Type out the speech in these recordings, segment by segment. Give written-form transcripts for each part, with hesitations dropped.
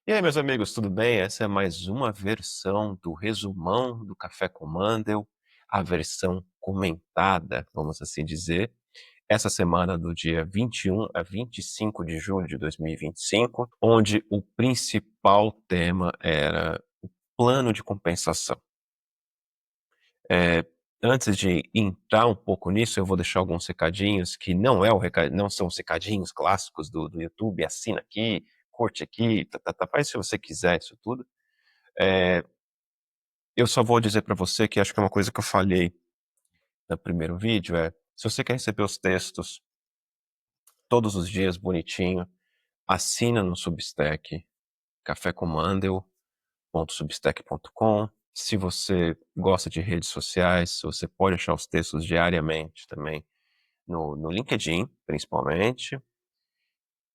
E aí, meus amigos, tudo bem? Essa é mais uma versão do resumão do Café com Mandel, a versão comentada, vamos assim dizer. Essa semana, do dia 21 a 25 de julho de 2025, onde o principal tema era o plano de compensação. Eh, Antes de entrar um pouco nisso, eu vou deixar alguns recadinhos que não são os recadinhos clássicos do YouTube, assina aqui, curte aqui, faz se você quiser isso tudo. Eh, eu só vou dizer para você que acho que é uma coisa que eu falhei no primeiro vídeo, se você quer receber os textos todos os dias bonitinho, assina no Substack, cafécomandel.substack.com. Se você gosta de redes sociais, você pode achar os textos diariamente também no LinkedIn, principalmente,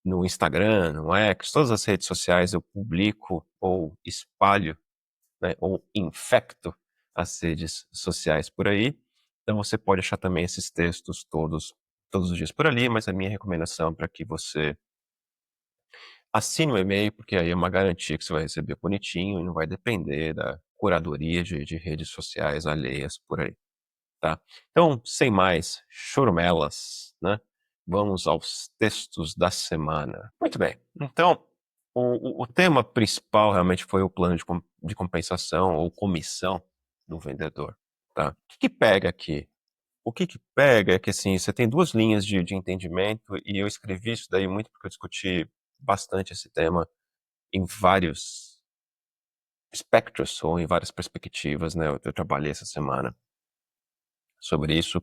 no Instagram, no X, todas as redes sociais eu publico ou espalho, né, ou infecto as redes sociais por aí. Então você pode achar também esses textos todos os dias por ali, mas a minha recomendação é para que você assine o e-mail, porque aí é uma garantia que você vai receber bonitinho e não vai depender da curadoria de redes sociais alheias por aí, tá? Então, sem mais chorumelas, né? Vamos aos textos da semana. Muito bem. Então, o tema principal realmente foi o plano de compensação ou comissão do vendedor, tá? O que pega aqui? O que pega é que, assim, você tem duas linhas de entendimento e eu escrevi isso daí muito porque eu discuti bastante esse tema em vários espectros ou em várias perspectivas, né? Eu trabalhei essa semana sobre isso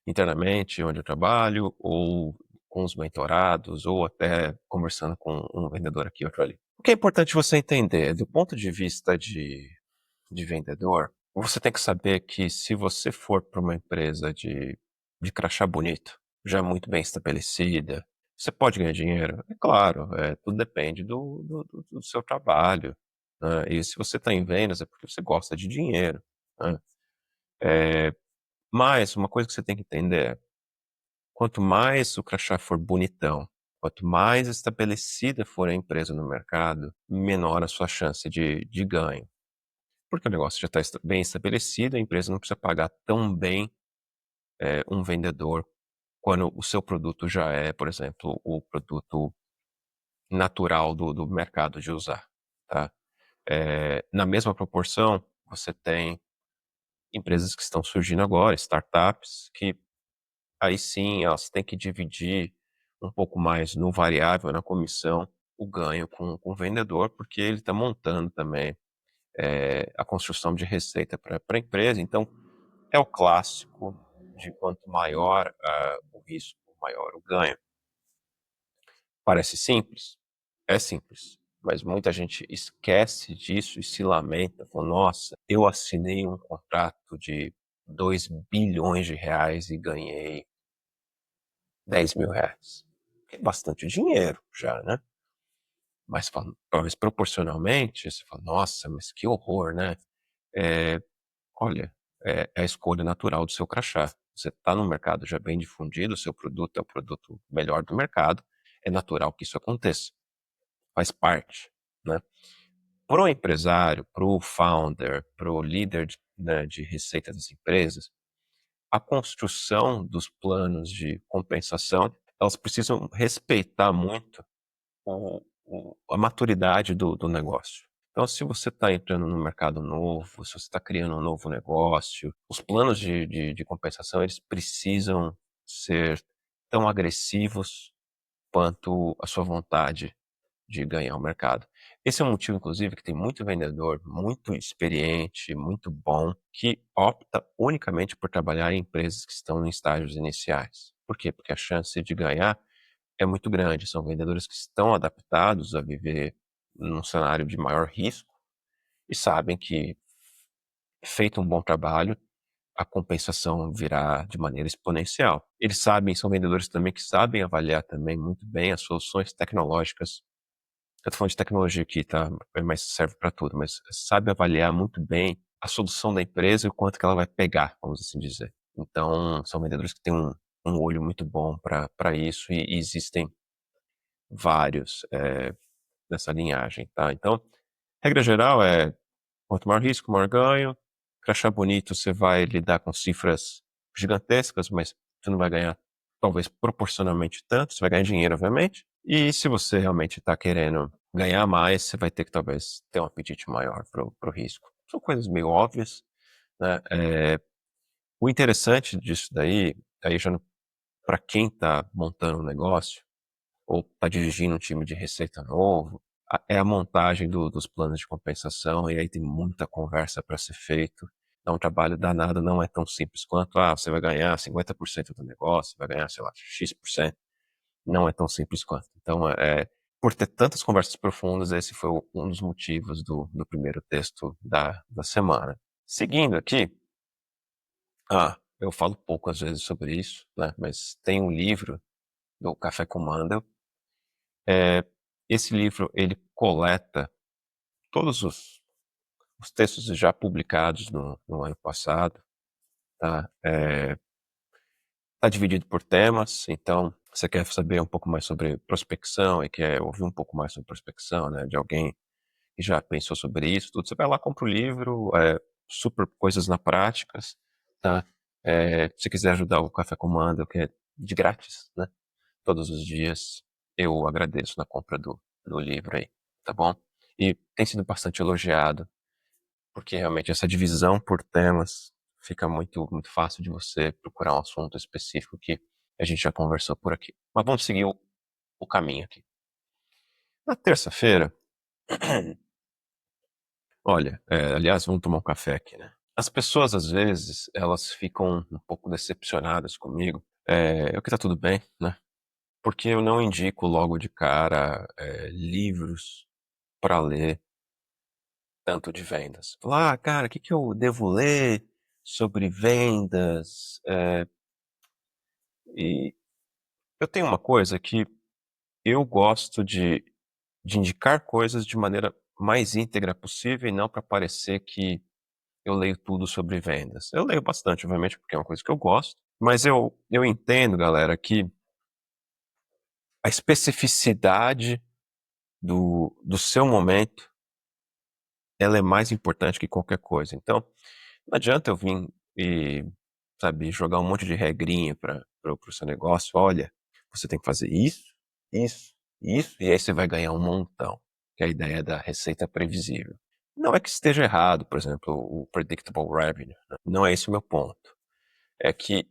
internamente, onde eu trabalho, ou com os mentorados, ou até conversando com um vendedor aqui, outro ali. O que é importante você entender, do ponto de vista de vendedor, você tem que saber que se você for para uma empresa de crachá bonito, já muito bem estabelecida, você pode ganhar dinheiro? É claro, tudo depende do seu trabalho, né? E se você está em vendas é porque você gosta de dinheiro, né? Mas uma coisa que você tem que entender é, quanto mais o crachá for bonitão, quanto mais estabelecida for a empresa no mercado, menor a sua chance de ganho. Porque o negócio já está bem estabelecido, a empresa não precisa pagar tão bem um vendedor quando o seu produto já é, por exemplo, o produto natural do mercado de usar, tá? Na mesma proporção, você tem empresas que estão surgindo agora, startups, que aí sim elas têm que dividir um pouco mais no variável, na comissão, o ganho com o vendedor, porque ele está montando também a construção de receita para a empresa. Então, é o clássico de quanto maior o risco, maior o ganho. Parece simples? É simples. Mas muita gente esquece disso e se lamenta, fala, nossa, eu assinei um contrato de 2 bilhões de reais e ganhei 10 mil reais. É bastante dinheiro já, né? Mas, talvez proporcionalmente, você fala, nossa, mas que horror, né? É, olha, é a escolha natural do seu crachá. Você está no mercado já bem difundido, o seu produto é o produto melhor do mercado, é natural que isso aconteça, faz parte, né? Para o empresário, para o founder, para o líder né, de receita das empresas, a construção dos planos de compensação, elas precisam respeitar muito a maturidade do negócio. Então, se você está entrando no mercado novo, se você está criando um novo negócio, os planos de compensação, eles precisam ser tão agressivos quanto a sua vontade de ganhar o mercado. Esse é um motivo, inclusive, que tem muito vendedor muito experiente, muito bom, que opta unicamente por trabalhar em empresas que estão em estágios iniciais. Por quê? Porque a chance de ganhar é muito grande. São vendedores que estão adaptados a viver num cenário de maior risco e sabem que, feito um bom trabalho, a compensação virá de maneira exponencial. Eles sabem, são vendedores também que sabem avaliar também muito bem as soluções tecnológicas. Eu tô falando de tecnologia aqui, tá? Mas serve para tudo, mas sabe avaliar muito bem a solução da empresa e o quanto que ela vai pegar, vamos assim dizer. Então, são vendedores que têm um olho muito bom para isso e existem vários nessa linhagem, tá? Então, regra geral é quanto maior risco, maior ganho. Crachá bonito, você vai lidar com cifras gigantescas, mas você não vai ganhar, talvez, proporcionalmente tanto. Você vai ganhar dinheiro, obviamente. E se você realmente está querendo ganhar mais, você vai ter que, talvez, ter um apetite maior pro risco. São coisas meio óbvias, né? O interessante disso daí, aí já para quem está montando um negócio, ou está dirigindo um time de receita novo, é a montagem dos planos de compensação, e aí tem muita conversa para ser feito. Então, um trabalho danado não é tão simples quanto, você vai ganhar 50% do negócio, vai ganhar, sei lá, X%. Não é tão simples quanto. Então, por ter tantas conversas profundas, esse foi um dos motivos do primeiro texto da semana. Seguindo aqui, eu falo pouco às vezes sobre isso, né? Mas tem um livro do Café com Mandel. Esse livro, ele coleta todos os textos já publicados no ano passado, tá? Tá dividido por temas, então você quer saber um pouco mais sobre prospecção e quer ouvir um pouco mais sobre prospecção, né, de alguém que já pensou sobre isso, tudo, você vai lá, compra o livro, super coisas na práticas, tá? Se quiser ajudar o Café com Mandel, que é de grátis, né? Todos os dias, eu agradeço na compra do livro aí, tá bom? E tem sido bastante elogiado, porque realmente essa divisão por temas fica muito, muito fácil de você procurar um assunto específico que a gente já conversou por aqui. Mas vamos seguir o caminho aqui. Na terça-feira, olha, aliás, vamos tomar um café aqui, né? As pessoas, às vezes, elas ficam um pouco decepcionadas comigo. O que tá tudo bem, né? Porque eu não indico logo de cara livros para ler tanto de vendas. Falar, cara, o que que eu devo ler sobre vendas? E eu tenho uma coisa que eu gosto de indicar coisas de maneira mais íntegra possível e não para parecer que eu leio tudo sobre vendas. Eu leio bastante, obviamente, porque é uma coisa que eu gosto, mas eu entendo, galera, que a especificidade do seu momento, ela é mais importante que qualquer coisa. Então, não adianta eu vir e, sabe, jogar um monte de regrinha para o seu negócio. Olha, você tem que fazer isso, isso, isso, e aí você vai ganhar um montão. Que é a ideia da receita previsível. Não é que esteja errado, por exemplo, o predictable revenue, né? Não é esse o meu ponto. É que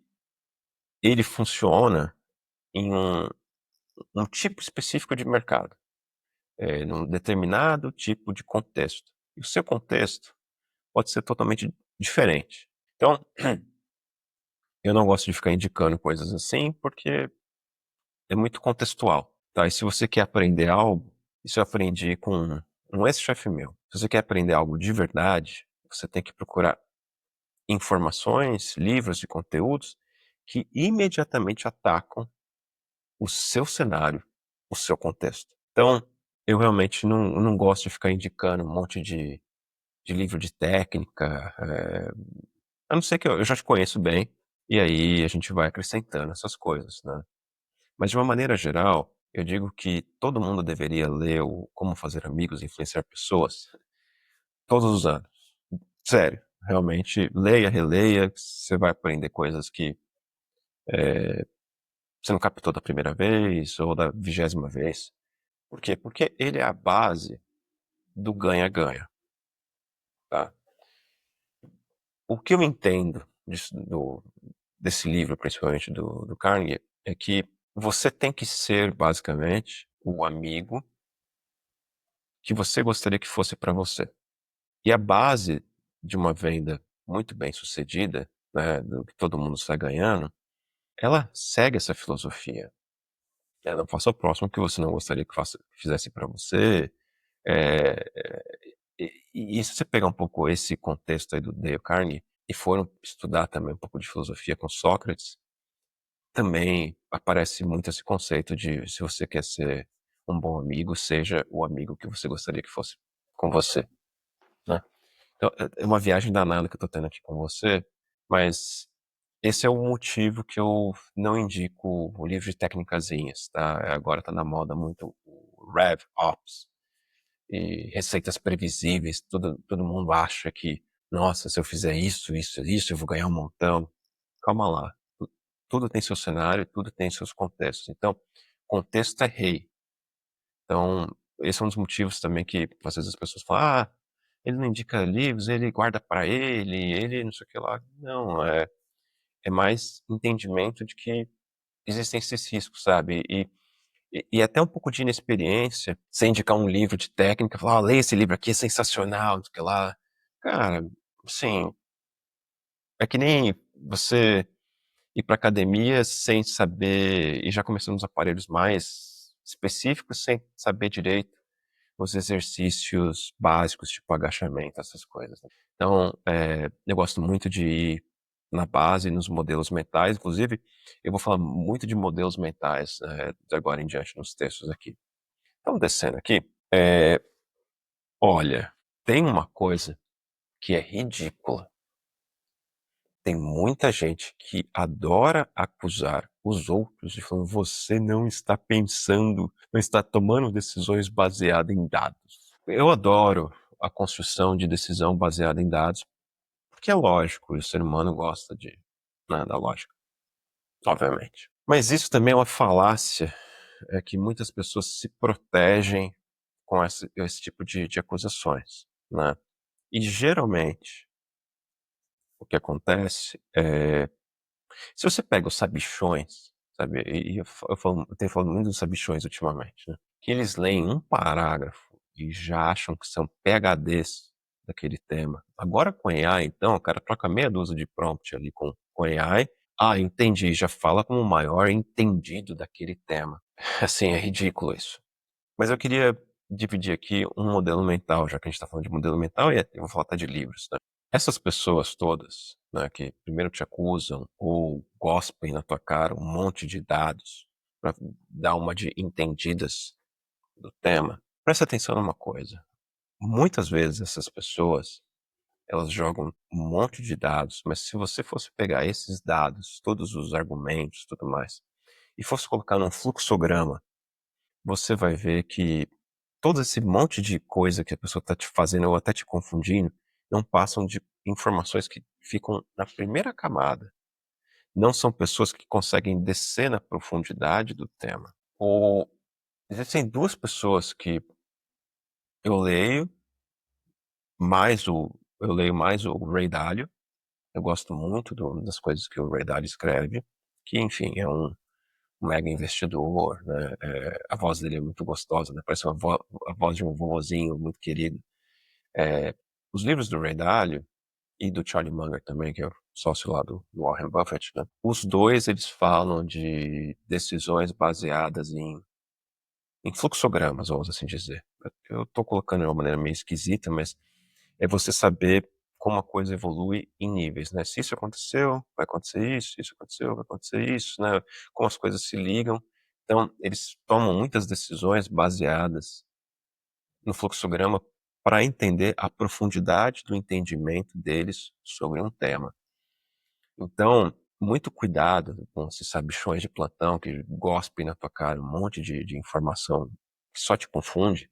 ele funciona em um tipo específico de mercado, num determinado tipo de contexto. E o seu contexto pode ser totalmente diferente. Então, eu não gosto de ficar indicando coisas assim, porque é muito contextual, tá? E se você quer aprender algo, isso eu aprendi com um ex-chefe meu. Se você quer aprender algo de verdade, você tem que procurar informações, livros e conteúdos que imediatamente atacam o seu cenário, o seu contexto. Então, eu realmente não gosto de ficar indicando um monte de livro de técnica, a não ser que eu já te conheço bem, e aí a gente vai acrescentando essas coisas, né? Mas de uma maneira geral, eu digo que todo mundo deveria ler o Como Fazer Amigos e Influenciar Pessoas todos os anos. Sério, realmente, leia, releia, você vai aprender coisas que você não captou da primeira vez ou da 20ª vez. Por quê? Porque ele é a base do ganha-ganha, tá? O que eu entendo desse livro, principalmente do Carnegie, é que você tem que ser, basicamente, o amigo que você gostaria que fosse para você. E a base de uma venda muito bem sucedida, né, do que todo mundo está ganhando, ela segue essa filosofia. Não faça o próximo que você não gostaria que fizesse para você. É, e se você pegar um pouco esse contexto aí do Dale Carnegie e for estudar também um pouco de filosofia com Sócrates, também aparece muito esse conceito de se você quer ser um bom amigo, seja o amigo que você gostaria que fosse com você, né? Então, é uma viagem danada que eu tô tendo aqui com você, mas esse é o motivo que eu não indico o livro de técnicazinhas, tá? Agora tá na moda muito o RevOps, e receitas previsíveis, todo mundo acha que: "Nossa, se eu fizer isso, isso, isso, eu vou ganhar um montão". Calma lá, tudo tem seu cenário, tudo tem seus contextos, então, contexto é rei. Então, esse é um dos motivos também que, às vezes, as pessoas falam: "Ah, ele não indica livros, ele guarda pra ele não sei o que lá". Não, é mais entendimento de que existem esses riscos, sabe. E até um pouco de inexperiência, você indicar um livro de técnica, falar: "Ó, leia esse livro aqui, é sensacional, não sei o que lá". Cara, assim, é que nem você ir pra academia sem saber e já começando nos aparelhos mais específicos, sem saber direito os exercícios básicos, tipo agachamento, essas coisas, né. Então, eu gosto muito de ir na base, nos modelos mentais, inclusive, eu vou falar muito de modelos mentais, de agora em diante nos textos aqui. Então descendo aqui, olha, tem uma coisa que é ridícula. Tem muita gente que adora acusar os outros de falando: "Você não está pensando, não está tomando decisões baseadas em dados". Eu adoro a construção de decisão baseada em dados, porque é lógico, e o ser humano gosta de, né, da lógica, obviamente. Mas isso também é uma falácia, é que muitas pessoas se protegem com esse tipo de acusações, né. E geralmente, o que acontece se você pega os sabichões, sabe, e eu tenho falado muito dos sabichões ultimamente, né, que eles leem um parágrafo e já acham que são PhDs daquele tema. Agora com AI então, o cara troca meia dúzia de prompt ali com AI, "Ah, entendi", já fala como o maior entendido daquele tema. Assim, é ridículo isso. Mas eu queria dividir aqui um modelo mental, já que a gente tá falando de modelo mental, e eu vou falar até de livros, né. Essas pessoas todas, né, que primeiro te acusam ou gospem na tua cara um monte de dados pra dar uma de entendidas do tema, presta atenção numa coisa, muitas vezes essas pessoas, elas jogam um monte de dados, mas se você fosse pegar esses dados, todos os argumentos, tudo mais, e fosse colocar num fluxograma, você vai ver que todo esse monte de coisa que a pessoa está te fazendo ou até te confundindo, não passam de informações que ficam na primeira camada. Não são pessoas que conseguem descer na profundidade do tema. Ou existem 2 pessoas que eu leio eu leio mais o Ray Dalio, eu gosto muito das coisas que o Ray Dalio escreve, que enfim, é um mega investidor, né, a voz dele é muito gostosa, né, parece a voz de um vovozinho muito querido. Os livros do Ray Dalio e do Charlie Munger também, que é o sócio lá do Warren Buffett, né, os 2 eles falam de decisões baseadas em fluxogramas, vamos assim dizer. Eu tô colocando de uma maneira meio esquisita, mas é você saber como a coisa evolui em níveis, né. Se isso aconteceu, vai acontecer isso aconteceu, vai acontecer isso, né, como as coisas se ligam. Então, eles tomam muitas decisões baseadas no fluxograma para entender a profundidade do entendimento deles sobre um tema. Então, muito cuidado com esses sabichões de plantão que gospem na tua cara um monte de informação que só te confunde,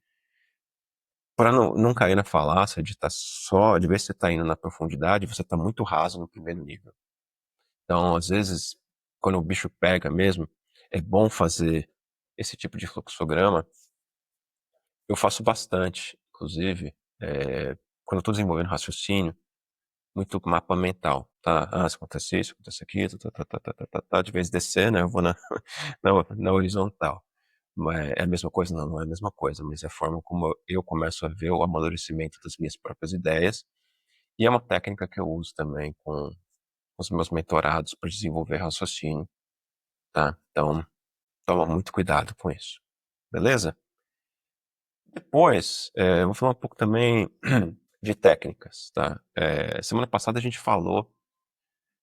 para não cair na falácia de estar só de ver se você está indo na profundidade, você está muito raso no primeiro nível. Então, às vezes, quando o bicho pega mesmo, é bom fazer esse tipo de fluxograma. Eu faço bastante, inclusive, quando eu estou desenvolvendo raciocínio, muito mapa mental, tá. Ah, se acontece isso, acontece aquilo, tá, de vez descer, né, eu vou na na horizontal. Mas é a mesma coisa? Não, não é a mesma coisa, mas é a forma como eu começo a ver o amadurecimento das minhas próprias ideias, e é uma técnica que eu uso também com os meus mentorados para desenvolver raciocínio, tá. Então, toma muito cuidado com isso, beleza? Depois, eu vou falar um pouco também de técnicas, tá. Semana passada a gente falou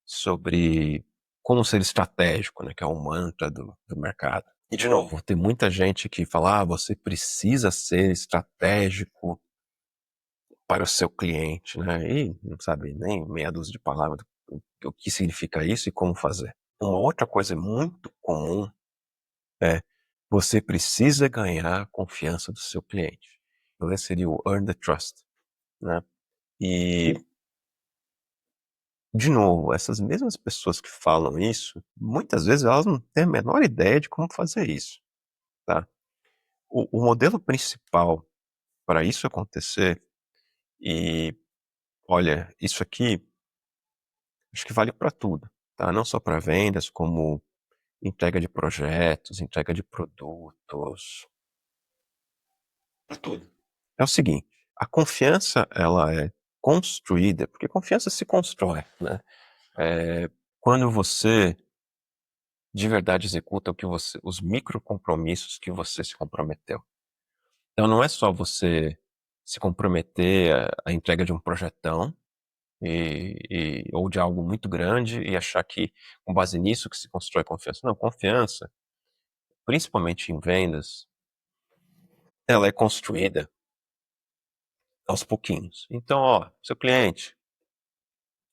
sobre como ser estratégico, né, que é um mantra do mercado. E de novo, tem muita gente que fala: "Ah, você precisa ser estratégico para o seu cliente", né, e não sabe nem meia dúzia de palavras do que significa isso e como fazer. Uma outra coisa muito comum é: você precisa ganhar a confiança do seu cliente. inglês seria o earn the trust, né? E, de novo, essas mesmas pessoas que falam isso, muitas vezes elas não têm a menor ideia de como fazer isso, tá? O modelo principal para isso acontecer, e olha, isso aqui acho que vale para tudo, tá? Não só para vendas, como entrega de projetos, entrega de produtos, para tudo. É o seguinte, a confiança ela é construída, porque confiança se constrói, né? Quando você de verdade executa o que você, os micro compromissos que você se comprometeu. Então não é só você se comprometer à entrega de um projetão ou de algo muito grande e achar que com base nisso que se constrói confiança. Não, confiança, principalmente em vendas, ela é construída aos pouquinhos. Então, ó, seu cliente,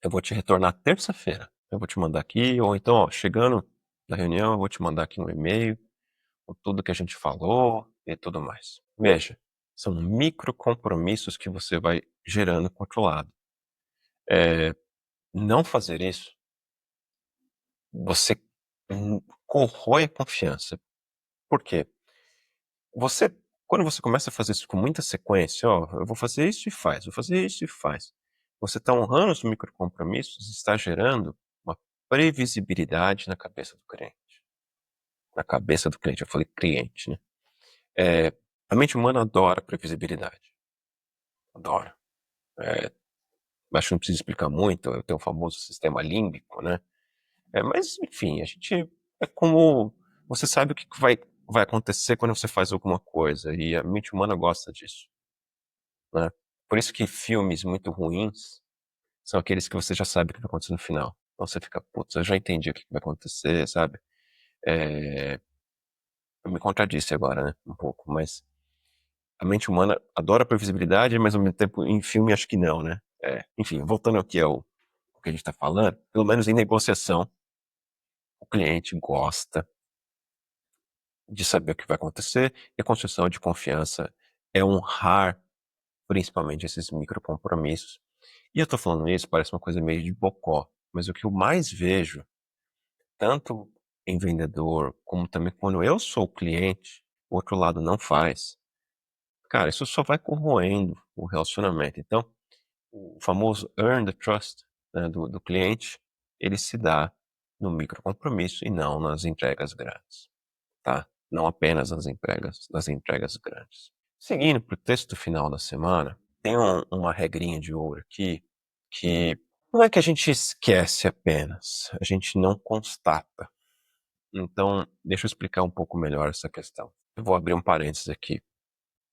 eu vou te retornar terça-feira. Eu vou te mandar aqui, ou então, ó, chegando na reunião, eu vou te mandar aqui um e-mail com tudo que a gente falou e tudo mais. Veja, são micro compromissos que você vai gerando com o outro lado. Não fazer isso, você corrói a confiança. Por quê? Você, quando você começa a fazer isso com muita sequência, ó, eu vou fazer isso e faz, vou fazer isso e faz. Você está honrando os microcompromissos e está gerando uma previsibilidade na cabeça do cliente. Na cabeça do cliente, eu falei cliente, né? A mente humana adora previsibilidade. Adora. Acho que não precisa explicar muito, eu tenho o famoso sistema límbico, né? Mas, enfim, a gente é como você sabe o que vai acontecer quando você faz alguma coisa, e a mente humana gosta disso, né? Por isso que filmes muito ruins são aqueles que você já sabe o que vai acontecer no final. Então você fica, putz, eu já entendi o que vai acontecer, sabe? É, eu me contradisse agora, né? Um pouco, mas a mente humana adora previsibilidade, mas ao mesmo tempo em filme acho que não, né? Enfim, voltando aqui ao que a gente está falando, pelo menos em negociação, o cliente gosta de saber o que vai acontecer, e a construção de confiança é honrar principalmente esses microcompromissos. E eu tô falando isso, parece uma coisa meio de bocó, mas o que eu mais vejo, tanto em vendedor, como também quando eu sou o cliente, o outro lado não faz, cara, isso só vai corroendo o relacionamento. Então, o famoso earn the trust, né, do cliente, ele se dá no microcompromisso e não nas entregas grandes, tá? Não apenas nas entregas grandes. Seguindo para o texto final da semana, tem uma regrinha de ouro aqui que não é que a gente esquece apenas, a gente não constata. Então, deixa eu explicar um pouco melhor essa questão. Eu vou abrir um parênteses aqui.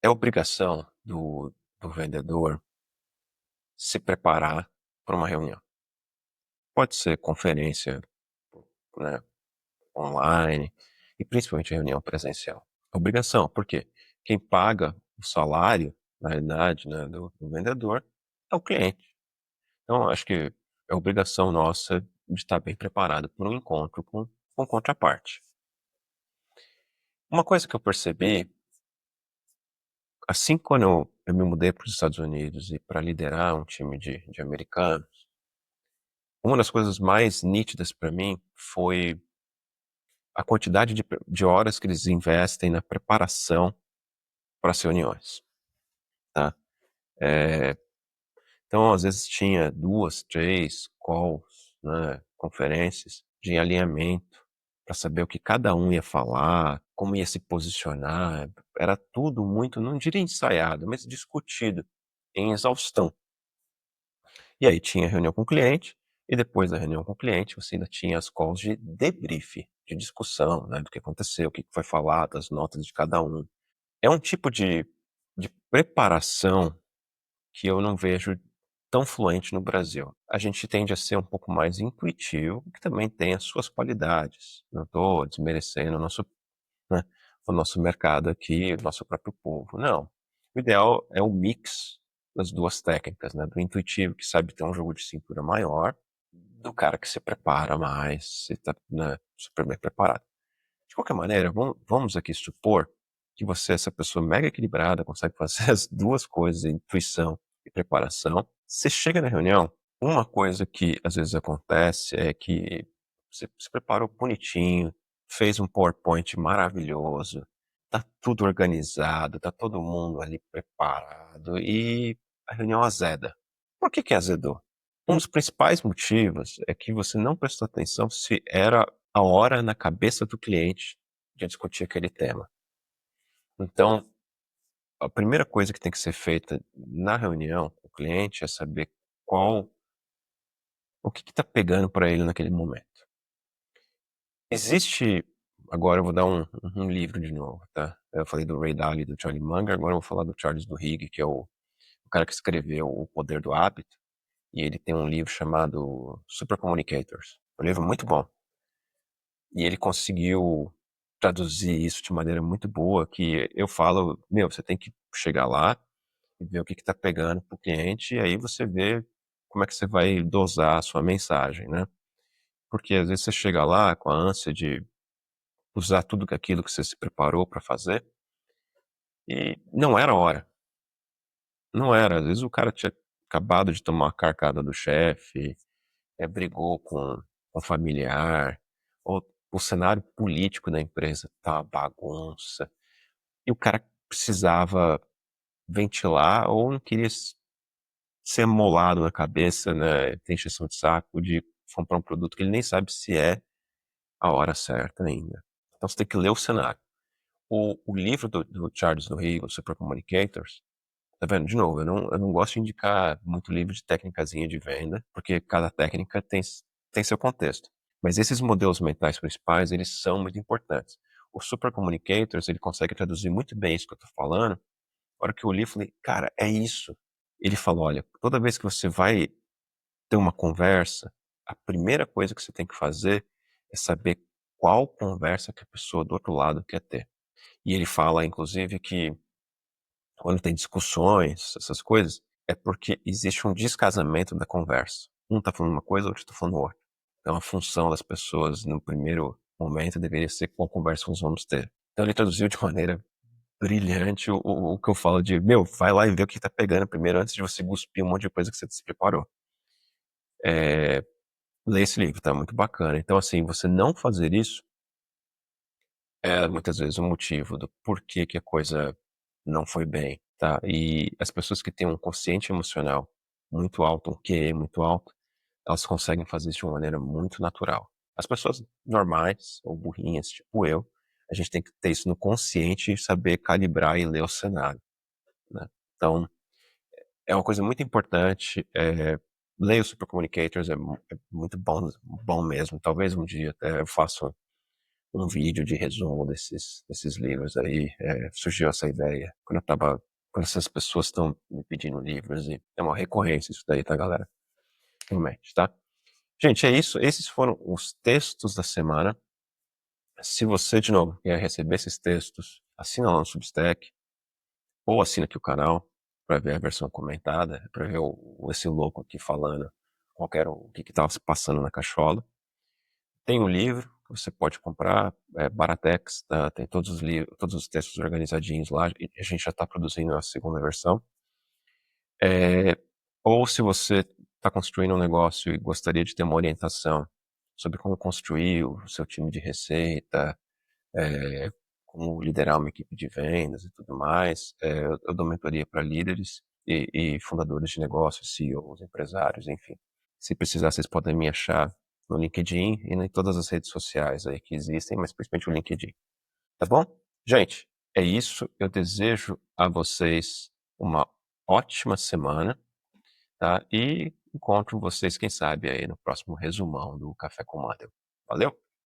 É obrigação do vendedor se preparar para uma reunião. Pode ser conferência, né, online e principalmente reunião presencial. Obrigação, por quê? Quem paga o salário, na realidade, né, do vendedor é o cliente. Então, acho que é obrigação nossa de estar bem preparado para um encontro com contraparte. Uma coisa que eu percebi, assim quando eu me mudei para os Estados Unidos e para liderar um time de americanos, uma das coisas mais nítidas para mim foi a quantidade de horas que eles investem na preparação para as reuniões, tá? Então, às vezes tinha 2, 3 calls, né, conferências de alinhamento para saber o que cada um ia falar, como ia se posicionar. Era tudo muito, não diria ensaiado, mas discutido em exaustão. E aí tinha reunião com o cliente, e depois da reunião com o cliente, você ainda tinha as calls de debrief, de discussão, né, do que aconteceu, o que foi falado, as notas de cada um. É um tipo de preparação que eu não vejo tão fluente no Brasil. A gente tende a ser um pouco mais intuitivo, que também tem as suas qualidades. Não estou desmerecendo né, o nosso mercado aqui, o nosso próprio povo. Não. O ideal é o mix das duas técnicas, né? Do intuitivo, que sabe ter um jogo de cintura maior, do cara que se prepara mais, se está, né, super bem preparado. De qualquer maneira, vamos aqui supor que você é essa pessoa mega equilibrada, consegue fazer as 2 coisas, intuição e preparação. Você chega na reunião, uma coisa que às vezes acontece é que você se preparou bonitinho, fez um PowerPoint maravilhoso, tá tudo organizado, tá todo mundo ali preparado e a reunião azeda. Por que que azedou? Um dos principais motivos é que você não prestou atenção se era a hora na cabeça do cliente de discutir aquele tema. Então, a primeira coisa que tem que ser feita na reunião com o cliente é saber qual o que está pegando para ele naquele momento. Existe agora eu vou dar um livro de novo, tá. Eu falei do Ray Dalio e do Charlie Munger, agora eu vou falar do Charles Duhigg, que é o cara que escreveu O Poder do Hábito, e ele tem um livro chamado Super Communicators. Um livro muito bom. E ele conseguiu traduzir isso de maneira muito boa, que eu falo: "Meu, você tem que chegar lá e ver o que está pegando para o cliente, e aí você vê como é que você vai dosar a sua mensagem, né". Porque às vezes você chega lá com a ânsia de usar tudo aquilo que você se preparou para fazer, e não era a hora, não era. Às vezes o cara tinha acabado de tomar uma carcada do chefe, brigou com familiar, ou o cenário político da empresa tá uma bagunça, e o cara precisava ventilar ou não queria ser molado na cabeça, né, tem encheção de saco de comprar um produto que ele nem sabe se é a hora certa ainda. Então você tem que ler o cenário. O livro do Charles Duhigg, o Super Communicators, tá vendo? De novo, eu não gosto de indicar muito livro de técnicazinha de venda, porque cada técnica tem seu contexto. Mas esses modelos mentais principais, eles são muito importantes. O Super Communicators, ele consegue traduzir muito bem isso que eu tô falando. A hora que eu li, eu falei: "Cara, é isso". Ele falou: "Olha, toda vez que você vai ter uma conversa, a primeira coisa que você tem que fazer é saber qual conversa que a pessoa do outro lado quer ter". E ele fala, inclusive, que quando tem discussões, essas coisas, é porque existe um descasamento da conversa. Um tá falando uma coisa, o outro tá falando outra. Então a função das pessoas no primeiro momento deveria ser qual conversa nós vamos ter. Então ele traduziu de maneira brilhante o que eu falo de: "Meu, vai lá e vê o que tá pegando primeiro antes de você cuspir um monte de coisa que você se preparou". Eh, Lê esse livro, tá muito bacana. Então, assim, você não fazer isso é muitas vezes o motivo do porquê que a coisa não foi bem, tá. E as pessoas que têm um quociente emocional muito alto, um QE muito alto, elas conseguem fazer isso de uma maneira muito natural. As pessoas normais ou burrinhas, tipo eu, a gente tem que ter isso no consciente e saber calibrar e ler o cenário, né. Então, é uma coisa muito importante, leia o Super Communicators, é muito bom mesmo. Talvez um dia até eu faça um vídeo de resumo desses livros aí, surgiu essa ideia quando essas pessoas estão me pedindo livros e é uma recorrência isso daí, tá, galera? Realmente, tá? Gente, é isso. Esses foram os textos da semana. Se você, de novo, quer receber esses textos, assina lá no Substack ou assina aqui o canal para ver a versão comentada, para ver esse louco aqui falando o que estava se passando na cachola. Tem um livro que você pode comprar, Baratex, tá, tem todos os textos organizadinhos lá, e a gente já está produzindo a segunda versão. Eh, ou se você está construindo um negócio e gostaria de ter uma orientação sobre como construir o seu time de receita, eh, como liderar uma equipe de vendas e tudo mais, eu dou mentoria para líderes e fundadores de negócios, CEOs, empresários, enfim. Se precisar, vocês podem me achar no LinkedIn e em todas as redes sociais aí que existem, mas principalmente o LinkedIn. Tá bom? Gente, é isso. Eu desejo a vocês uma ótima semana, tá? E encontro vocês, quem sabe, aí no próximo resumão do Café com Manteiga. Valeu?